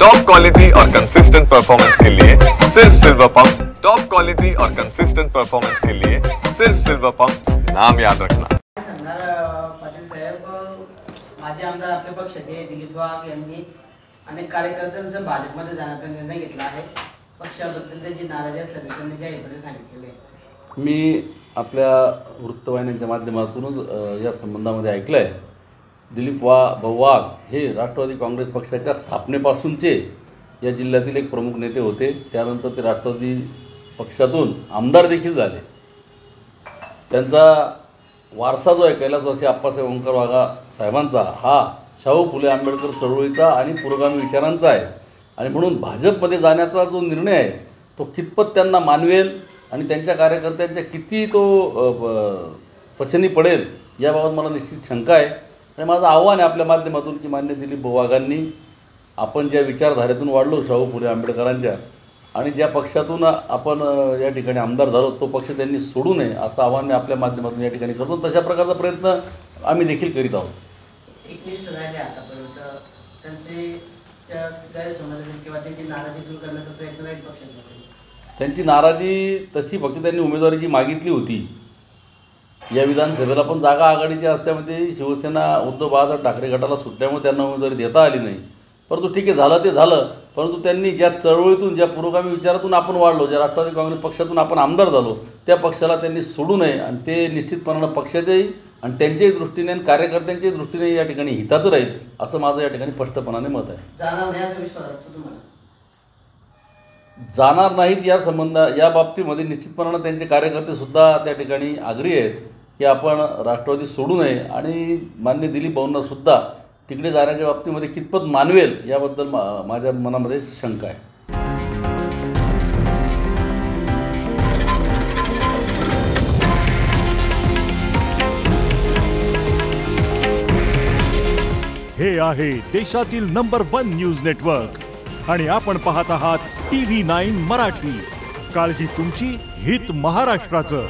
Top quality और consistent performance के लिए सिर्फ सिल्वर पंप्स। टॉप क्वालिटी और कंसिस्टेंट परफॉर्मेंस के लिए सिर्फ सिल्वर पंप्स, नाम याद रखना। पाटील साहेब, माझे आमदार आपल्या पक्षाचे दिलीप वाघ यांनी अनेक कार्यकर्त्यांसह भाजपमध्ये जाण्याचा निर्णय घेतला आहे। पक्षाबद्दल त्यांची नाराजी असल्याचे त्यांनी जाहीरपणे सांगितलेले आहे। मी आपल्या वृत्तवाहिन्यांच्या माध्यमातूनच या संबंधामध्ये ऐकलं आहे। दिलीप वाघ हे राष्ट्रवादी काँग्रेस पक्षाच्या स्थापनेपासूनचे या जिल्ह्यातील एक प्रमुख नेते होते। त्यानंतर ते राष्ट्रवादी पक्षातून आमदार देखील झाले। त्यांचा वारसा जो आहे कैलासवासी आप्पासाहेब ओंकार वाघ साहेबांचा हा शाहू फुले आंबेडकर चळवळीचा आणि पुरोगामी विचारांचा आहे आणि म्हणून भाजपमध्ये जाण्याचा जो निर्णय आहे तो कितपत त्यांना मानवेल आणि त्यांच्या कार्यकर्त्यांच्या किती तो पचनी पडेल याबाबत मला निश्चित शंका आहे। आणि माझं आव्हान आहे आपल्या माध्यमातून की मान्य दिलीप वाघांनी आपण ज्या विचारधारेतून वाढलो शाहू फुले आंबेडकरांच्या आणि ज्या पक्षातून आपण या ठिकाणी आमदार झालो तो पक्ष त्यांनी सोडू नये असं आव्हान मी आपल्या माध्यमातून या ठिकाणी करतो। तशा प्रकारचा प्रयत्न आम्ही देखील करीत आहोत। एकनिष्ठ राहिले आतापर्यंत त्यांचे गैरसमज किंवा त्यांची नाराजी दूर करण्याचा प्रयत्न राहील पक्षाने। त्यांची नाराजी तशी फक्त त्यांनी उमेदवारीची मागितली होती। या विधानसभेला पण जागा आघाडीच्या असल्यामध्ये शिवसेना उद्धव बाळासाहेब ठाकरे गटाला सुटल्यामुळे त्यांना उमेदवारी देता आली नाही। परंतु ठीक आहे, झालं ते झालं। परंतु त्यांनी ज्या चळवळीतून ज्या पुरोगामी विचारातून आपण वाढलो, ज्या राष्ट्रवादी काँग्रेस पक्षातून आपण आमदार झालो त्या पक्षाला त्यांनी सोडू नये आणि ते निश्चितपणानं पक्षाच्याही आणि त्यांच्याही दृष्टीने आणि कार्यकर्त्यांच्याही दृष्टीने या ठिकाणी हिताचं राहील असं माझं या ठिकाणी स्पष्टपणाने मत आहे। जाणार नाहीत या बाबतीमध्ये निश्चितपणानं त्यांचे कार्यकर्तेसुद्धा त्या ठिकाणी आग्रही आहेत की आपण राष्ट्रवादी सोडू नये आणि मान्य दिलीप भाऊंनासुद्धा तिकडे जाण्याच्या बाबतीमध्ये कितपत मानवेल याबद्दल माझ्या मनामध्ये शंका आहे। हे आहे देशातील नंबर 1 न्यूज नेटवर्क आणि आपण पाहत आहात TV9 मराठी। काळजी तुमची, हित महाराष्ट्राचं।